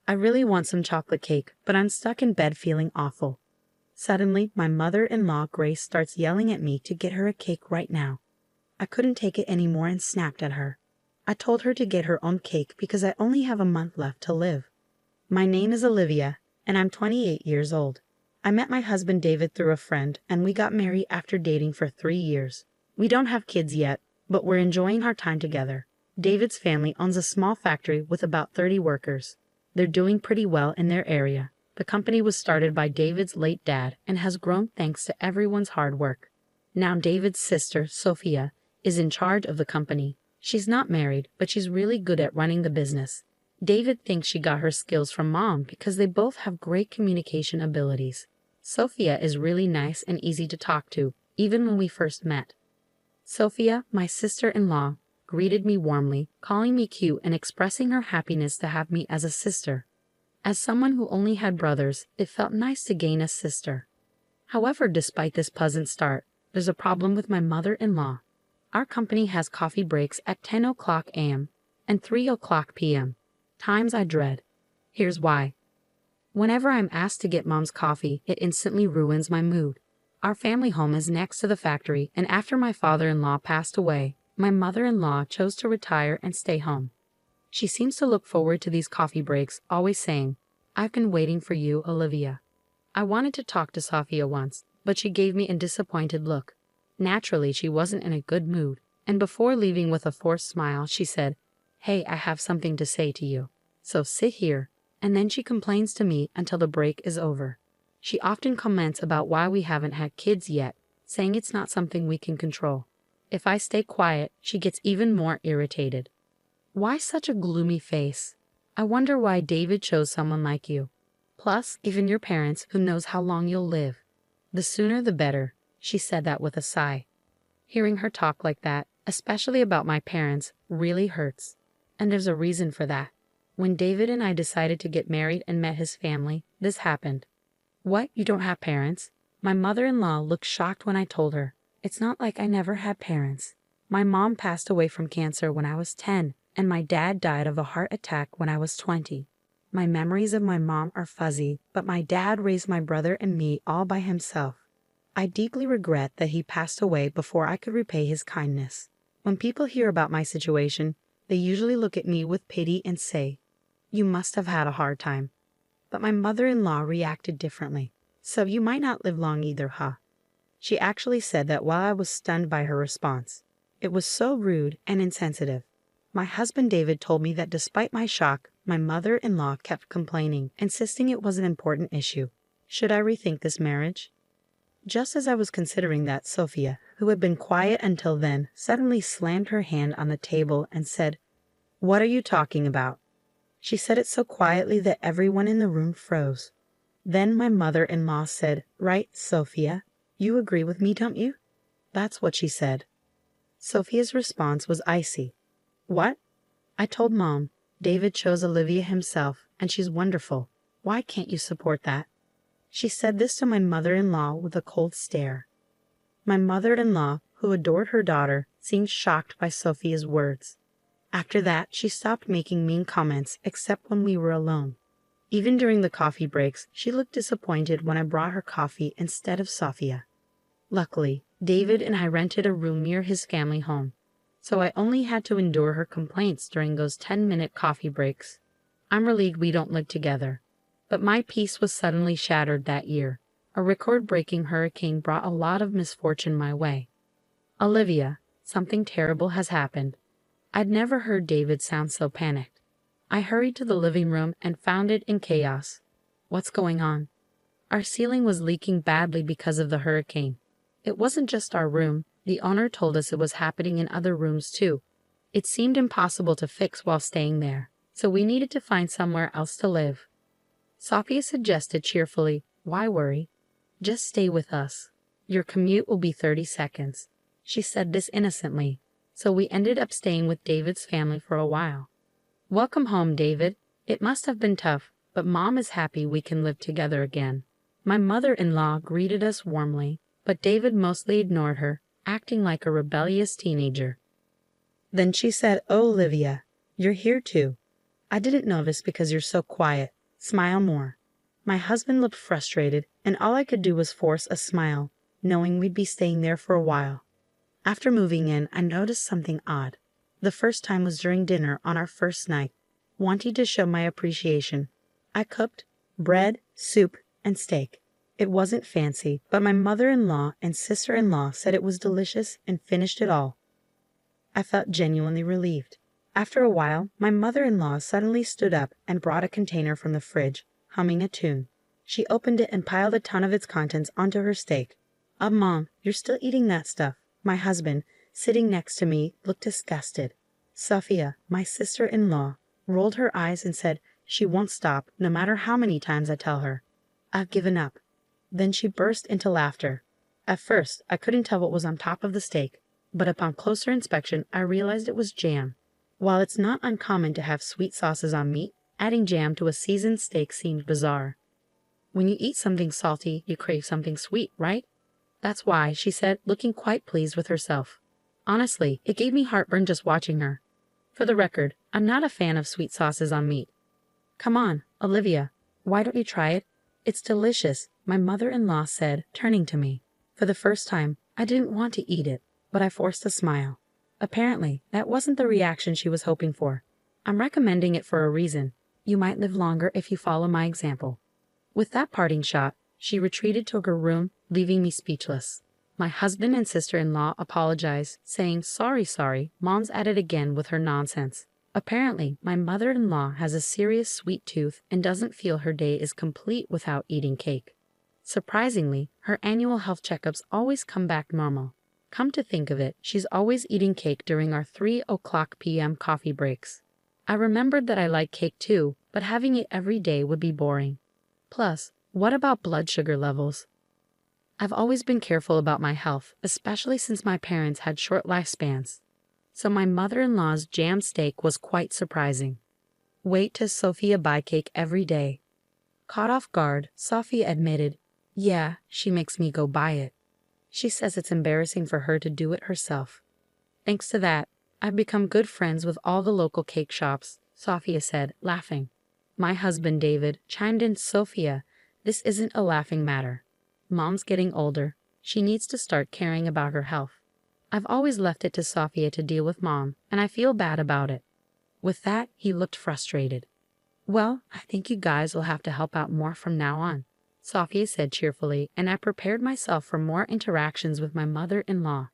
I really want some chocolate cake, but I'm stuck in bed feeling awful. Suddenly, my mother-in-law Grace starts yelling at me to get her a cake right now. I couldn't take it anymore and snapped at her. I told her to get her own cake because I only have a month left to live. My name is Olivia, and I'm 28 years old. I met my husband David through a friend, and we got married after dating for 3 years. We don't have kids yet, but we're enjoying our time together. David's family owns a small factory with about 30 workers. They're doing pretty well in their area. The company was started by David's late dad and has grown thanks to everyone's hard work. Now David's sister, Sophia, is in charge of the company. She's not married, but she's really good at running the business. David thinks she got her skills from mom because they both have great communication abilities. Sophia is really nice and easy to talk to, even when we first met. Sophia, my sister-in-law, greeted me warmly, calling me cute and expressing her happiness to have me as a sister. As someone who only had brothers, it felt nice to gain a sister. However, despite this pleasant start, there's a problem with my mother-in-law. Our company has coffee breaks at 10 o'clock a.m. and 3 o'clock p.m. Times I dread. Here's why. Whenever I'm asked to get mom's coffee, it instantly ruins my mood. Our family home is next to the factory, and after my father-in-law passed away, my mother-in-law chose to retire and stay home. She seems to look forward to these coffee breaks, always saying, "I've been waiting for you, Olivia." I wanted to talk to Sophia once, but she gave me a disappointed look. Naturally, she wasn't in a good mood, and before leaving with a forced smile, she said, "Hey, I have something to say to you. So sit here," and then she complains to me until the break is over. She often comments about why we haven't had kids yet, saying it's not something we can control. If I stay quiet, she gets even more irritated. Why such a gloomy face? I wonder why David chose someone like you. Plus, even your parents, who knows how long you'll live. The sooner the better, she said that with a sigh. Hearing her talk like that, especially about my parents, really hurts. And there's a reason for that. When David and I decided to get married and met his family, this happened. What, you don't have parents? My mother-in-law looked shocked when I told her. It's not like I never had parents. My mom passed away from cancer when I was 10. And my dad died of a heart attack when I was 20. My memories of my mom are fuzzy, but my dad raised my brother and me all by himself. I deeply regret that he passed away before I could repay his kindness. When people hear about my situation, they usually look at me with pity and say, "You must have had a hard time." But my mother-in-law reacted differently. "So you might not live long either, huh?" She actually said that while I was stunned by her response. It was so rude and insensitive. My husband David told me that despite my shock, my mother-in-law kept complaining, insisting it was an important issue. Should I rethink this marriage? Just as I was considering that, Sophia, who had been quiet until then, suddenly slammed her hand on the table and said, "What are you talking about?" She said it so quietly that everyone in the room froze. Then my mother-in-law said, "Right, Sophia, you agree with me, don't you?" That's what she said. Sophia's response was icy. "What?" I told Mom. David chose Olivia himself, and she's wonderful. Why can't you support that? She said this to my mother-in-law with a cold stare. My mother-in-law, who adored her daughter, seemed shocked by Sophia's words. After that, she stopped making mean comments except when we were alone. Even during the coffee breaks, she looked disappointed when I brought her coffee instead of Sophia. Luckily, David and I rented a room near his family home, so I only had to endure her complaints during those 10-minute coffee breaks. I'm relieved we don't live together. But my peace was suddenly shattered that year. A record-breaking hurricane brought a lot of misfortune my way. "Olivia, something terrible has happened." I'd never heard David sound so panicked. I hurried to the living room and found it in chaos. "What's going on?" Our ceiling was leaking badly because of the hurricane. It wasn't just our room. The owner told us it was happening in other rooms too. It seemed impossible to fix while staying there, so we needed to find somewhere else to live. Sophia suggested cheerfully, "Why worry? Just stay with us. Your commute will be 30 seconds. She said this innocently, so we ended up staying with David's family for a while. Welcome home, David. It must have been tough, but Mom is happy we can live together again. My mother-in-law greeted us warmly, but David mostly ignored her, acting like a rebellious teenager. Then she said, "Oh, Olivia, you're here too. I didn't notice because you're so quiet. Smile more. My husband looked frustrated, and all I could do was force a smile, knowing we'd be staying there for a while. After moving in, I noticed something odd. The first time was during dinner on our first night. Wanting to show my appreciation, I cooked bread, soup, and steak. It wasn't fancy, but my mother-in-law and sister-in-law said it was delicious and finished it all. I felt genuinely relieved. After a while, my mother-in-law suddenly stood up and brought a container from the fridge, humming a tune. She opened it and piled a ton of its contents onto her steak. Mom, you're still eating that stuff." My husband, sitting next to me, looked disgusted. Sophia, my sister-in-law, rolled her eyes and said she won't stop no matter how many times I tell her. "I've given up." Then she burst into laughter. At first, I couldn't tell what was on top of the steak, but upon closer inspection, I realized it was jam. While it's not uncommon to have sweet sauces on meat, adding jam to a seasoned steak seemed bizarre. "When you eat something salty, you crave something sweet, right?" "That's why," she said, looking quite pleased with herself. Honestly, it gave me heartburn just watching her. For the record, I'm not a fan of sweet sauces on meat. "Come on, Olivia, why don't you try it? It's delicious," my mother-in-law said, turning to me. For the first time, I didn't want to eat it, but I forced a smile. Apparently, that wasn't the reaction she was hoping for. "I'm recommending it for a reason. You might live longer if you follow my example." With that parting shot, she retreated to her room, leaving me speechless. My husband and sister-in-law apologized, saying, sorry, Mom's at it again with her nonsense." Apparently, my mother-in-law has a serious sweet tooth and doesn't feel her day is complete without eating cake. Surprisingly, her annual health checkups always come back normal. Come to think of it, she's always eating cake during our 3:00 p.m. coffee breaks. I remembered that I like cake too, but having it every day would be boring. Plus, what about blood sugar levels? I've always been careful about my health, especially since my parents had short lifespans. So my mother-in-law's jam steak was quite surprising. Wait till Sophia buy cake every day. Caught off guard, Sophia admitted, "Yeah, she makes me go buy it. She says it's embarrassing for her to do it herself." "Thanks to that, I've become good friends with all the local cake shops," Sophia said, laughing. My husband, David, chimed in, "Sophia, this isn't a laughing matter. Mom's getting older. She needs to start caring about her health. I've always left it to Sophia to deal with Mom, and I feel bad about it." With that, he looked frustrated. "Well, I think you guys will have to help out more from now on," Sophia said cheerfully, and I prepared myself for more interactions with my mother-in-law.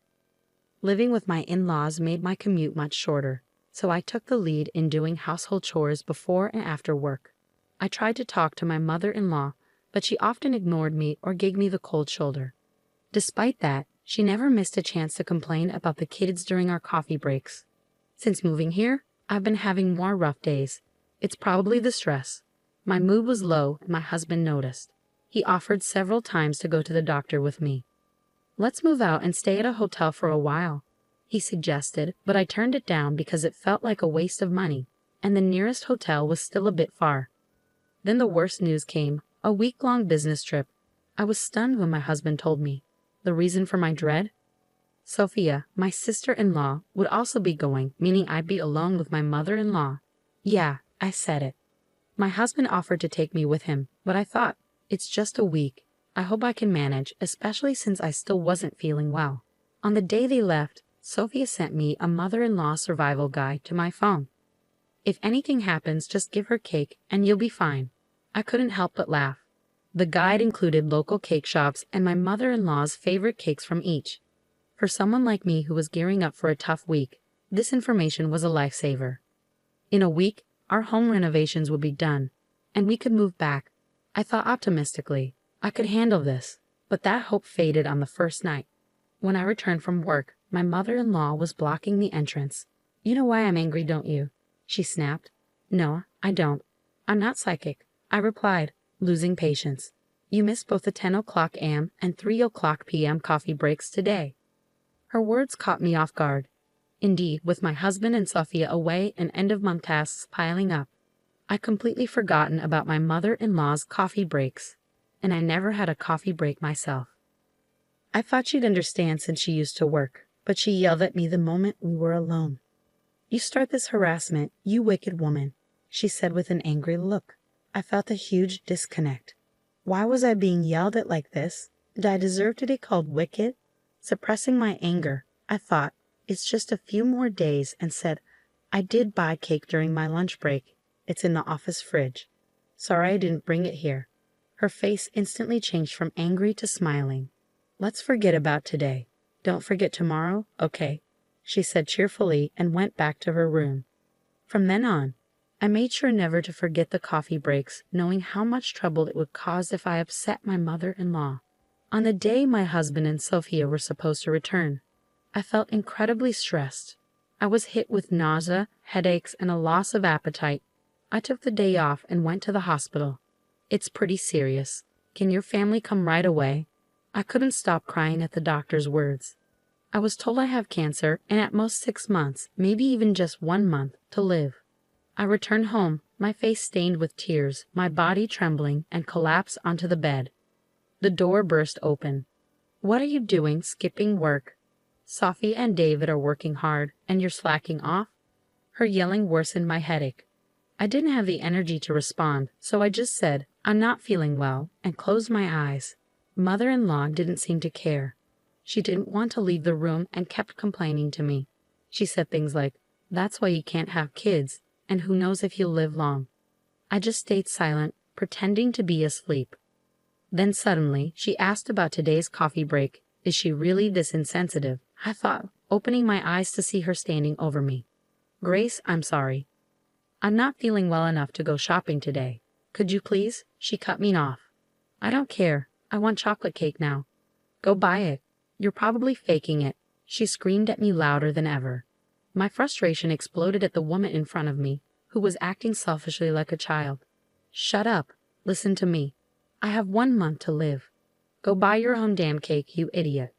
Living with my in-laws made my commute much shorter, so I took the lead in doing household chores before and after work. I tried to talk to my mother-in-law, but she often ignored me or gave me the cold shoulder. Despite that, she never missed a chance to complain about the kids during our coffee breaks. Since moving here, I've been having more rough days. It's probably the stress. My mood was low and my husband noticed. He offered several times to go to the doctor with me. "Let's move out and stay at a hotel for a while," he suggested, but I turned it down because it felt like a waste of money, and the nearest hotel was still a bit far. Then the worst news came, a week-long business trip. I was stunned when my husband told me. The reason for my dread? Sophia, my sister-in-law, would also be going, meaning I'd be alone with my mother-in-law. Yeah, I said it. My husband offered to take me with him, but I thought, it's just a week. I hope I can manage, especially since I still wasn't feeling well. On the day they left, Sophia sent me a mother-in-law survival guide to my phone. "If anything happens, just give her cake and you'll be fine." I couldn't help but laugh. The guide included local cake shops and my mother-in-law's favorite cakes from each. For someone like me who was gearing up for a tough week, this information was a lifesaver. In a week, our home renovations would be done, and we could move back. I thought optimistically. I could handle this, but that hope faded on the first night. When I returned from work, my mother-in-law was blocking the entrance. "You know why I'm angry, don't you?" she snapped. "No, I don't. I'm not psychic," I replied, losing patience. "You missed both the 10:00 a.m. and 3:00 p.m. coffee breaks today." Her words caught me off guard. Indeed, with my husband and Sophia away and end-of-month tasks piling up, I'd completely forgotten about my mother-in-law's coffee breaks, and I never had a coffee break myself. I thought she'd understand since she used to work, but she yelled at me the moment we were alone. "You start this harassment, you wicked woman. she said with an angry look. I felt a huge disconnect. Why was I being yelled at like this? Did I deserve to be called wicked? Suppressing my anger, I thought, it's just a few more days, and said, I did buy cake during my lunch break. It's in the office fridge. Sorry I didn't bring it here. Her face instantly changed from angry to smiling. Let's forget about today. Don't forget tomorrow, okay? She said cheerfully and went back to her room. From then on, I made sure never to forget the coffee breaks, knowing how much trouble it would cause if I upset my mother-in-law. On the day my husband and Sophia were supposed to return, I felt incredibly stressed. I was hit with nausea, headaches, and a loss of appetite. I took the day off and went to the hospital. It's pretty serious. Can your family come right away? I couldn't stop crying at the doctor's words. I was told I have cancer and at most 6 months, maybe even just 1 month, to live. I returned home, my face stained with tears, my body trembling, and collapsed onto the bed. The door burst open. What are you doing, skipping work? Sophie and David are working hard, and you're slacking off? Her yelling worsened my headache. I didn't have the energy to respond, so I just said, I'm not feeling well, and closed my eyes. Mother-in-law didn't seem to care. She didn't want to leave the room and kept complaining to me. She said things like, that's why you can't have kids, and who knows if you'll live long. I just stayed silent, pretending to be asleep. Then suddenly, she asked about today's coffee break. Is she really this insensitive? I thought, opening my eyes to see her standing over me. Grace, I'm sorry. I'm not feeling well enough to go shopping today. Could you please? She cut me off. I don't care. I want chocolate cake now. Go buy it. You're probably faking it. She screamed at me louder than ever. My frustration exploded at the woman in front of me, who was acting selfishly like a child. Shut up. Listen to me. I have 1 month to live. Go buy your own damn cake, you idiot.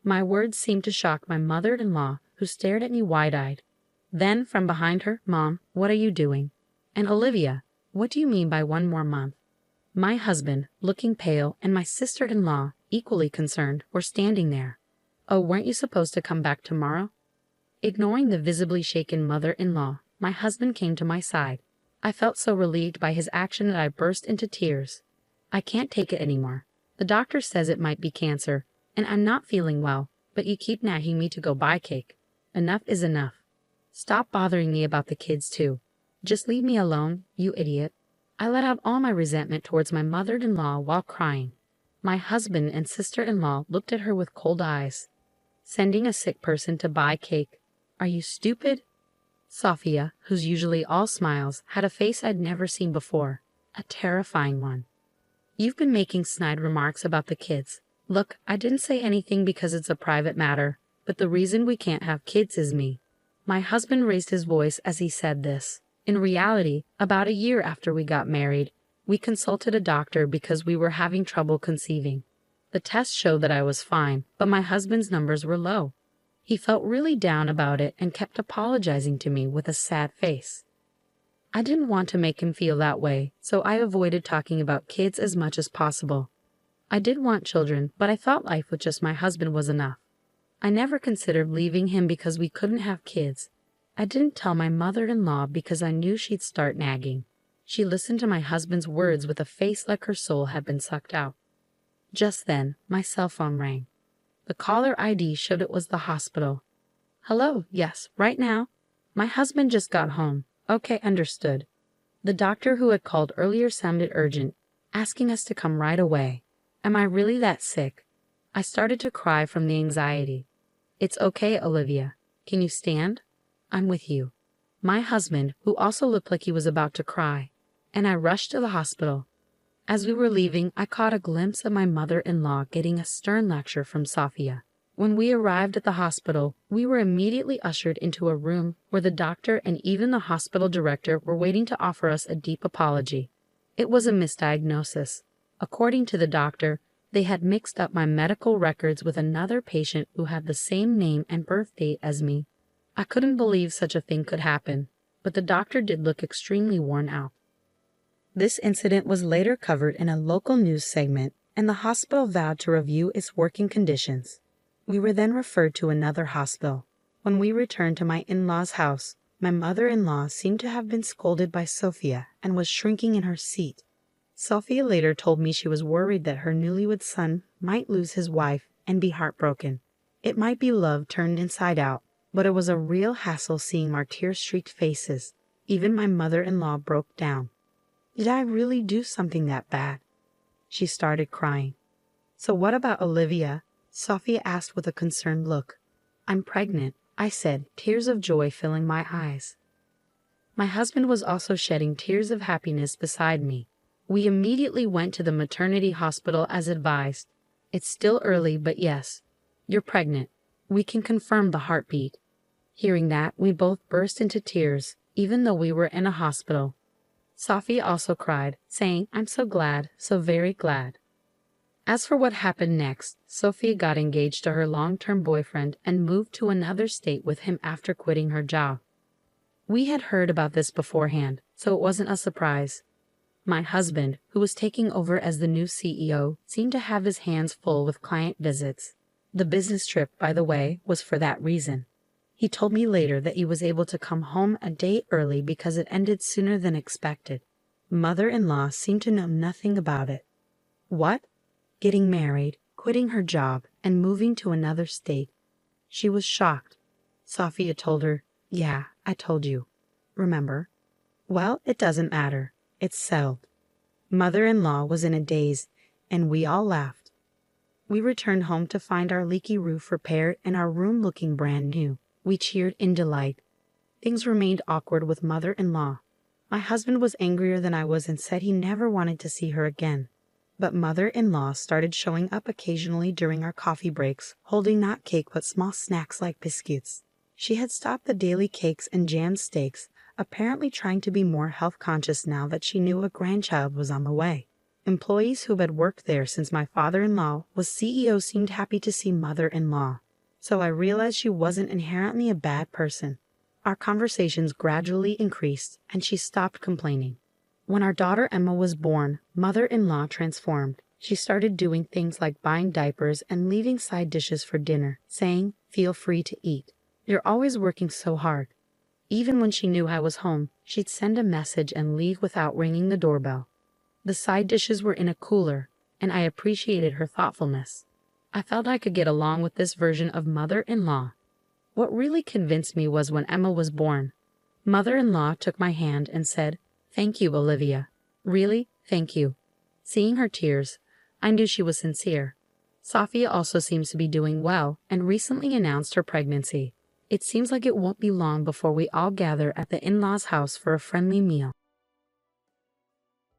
My words seemed to shock my mother-in-law, who stared at me wide-eyed. Then, from behind her, Mom, what are you doing? And Olivia, what do you mean by 1 more month? My husband, looking pale, and my sister-in-law, equally concerned, were standing there. Oh, weren't you supposed to come back tomorrow? Ignoring the visibly shaken mother-in-law, my husband came to my side. I felt so relieved by his action that I burst into tears. I can't take it anymore. The doctor says it might be cancer, and I'm not feeling well, but you keep nagging me to go buy cake. Enough is enough. Stop bothering me about the kids too. Just leave me alone, you idiot. I let out all my resentment towards my mother-in-law while crying. My husband and sister-in-law looked at her with cold eyes. Sending a sick person to buy cake. Are you stupid? Sophia, who's usually all smiles, had a face I'd never seen before. A terrifying one. You've been making snide remarks about the kids. Look, I didn't say anything because it's a private matter, but the reason we can't have kids is me. My husband raised his voice as he said this. In reality, about a year after we got married, we consulted a doctor because we were having trouble conceiving. The test showed that I was fine, but my husband's numbers were low. He felt really down about it and kept apologizing to me with a sad face. I didn't want to make him feel that way, so I avoided talking about kids as much as possible. I did want children, but I thought life with just my husband was enough. I never considered leaving him because we couldn't have kids. I didn't tell my mother-in-law because I knew she'd start nagging. She listened to my husband's words with a face like her soul had been sucked out. Just then, my cell phone rang. The caller ID showed it was the hospital. Hello, yes, right now. My husband just got home. Okay, understood. The doctor who had called earlier sounded urgent, asking us to come right away. Am I really that sick? I started to cry from the anxiety. It's okay, Olivia. Can you stand? I'm with you. My husband, who also looked like he was about to cry, and I rushed to the hospital. As we were leaving, I caught a glimpse of my mother-in-law getting a stern lecture from Sophia. When we arrived at the hospital, we were immediately ushered into a room where the doctor and even the hospital director were waiting to offer us a deep apology. It was a misdiagnosis. According to the doctor, they had mixed up my medical records with another patient who had the same name and birth date as me. I couldn't believe such a thing could happen, but the doctor did look extremely worn out. This incident was later covered in a local news segment, and the hospital vowed to review its working conditions. We were then referred to another hospital. When we returned to my in-laws' house, My mother-in-law seemed to have been scolded by Sophia and was shrinking in her seat. Sophia later told me she was worried that her newlywed son might lose his wife and be heartbroken. It might be love turned inside out, but it was a real hassle seeing our tear-streaked faces. Even my mother-in-law broke down. Did I really do something that bad? She started crying. So what about Olivia? Sophia asked with a concerned look. I'm pregnant, I said, tears of joy filling my eyes. My husband was also shedding tears of happiness beside me. We immediately went to the maternity hospital as advised. It's still early, but yes, you're pregnant. We can confirm the heartbeat. Hearing that, we both burst into tears, even though we were in a hospital. Sophia also cried, saying, I'm so glad, so very glad. As for what happened next, Sophia got engaged to her long-term boyfriend and moved to another state with him after quitting her job. We had heard about this beforehand, so it wasn't a surprise. My husband, who was taking over as the new CEO, seemed to have his hands full with client visits. The business trip, by the way, was for that reason. He told me later that he was able to come home a day early because it ended sooner than expected. Mother-in-law seemed to know nothing about it. What? Getting married, quitting her job, and moving to another state. She was shocked. Sophia told her, Yeah, I told you. Remember? Well, it doesn't matter. It's settled. Mother-in-law was in a daze, and we all laughed. We returned home to find our leaky roof repaired and our room looking brand new. We cheered in delight. Things remained awkward with mother-in-law. My husband was angrier than I was and said he never wanted to see her again. But mother-in-law started showing up occasionally during our coffee breaks, holding not cake but small snacks like biscuits. She had stopped the daily cakes and jammed steaks, apparently trying to be more health-conscious now that she knew a grandchild was on the way. Employees who had worked there since my father-in-law was CEO seemed happy to see mother-in-law. So I realized she wasn't inherently a bad person. Our conversations gradually increased, and she stopped complaining. When our daughter Emma was born, mother-in-law transformed. She started doing things like buying diapers and leaving side dishes for dinner, saying, Feel free to eat. You're always working so hard. Even when she knew I was home, she'd send a message and leave without ringing the doorbell. The side dishes were in a cooler, and I appreciated her thoughtfulness. I felt I could get along with this version of mother-in-law. What really convinced me was when Emma was born. Mother-in-law took my hand and said, Thank you, Olivia. Really, thank you. Seeing her tears, I knew she was sincere. Sophia also seems to be doing well and recently announced her pregnancy. It seems like it won't be long before we all gather at the in-laws' house for a friendly meal.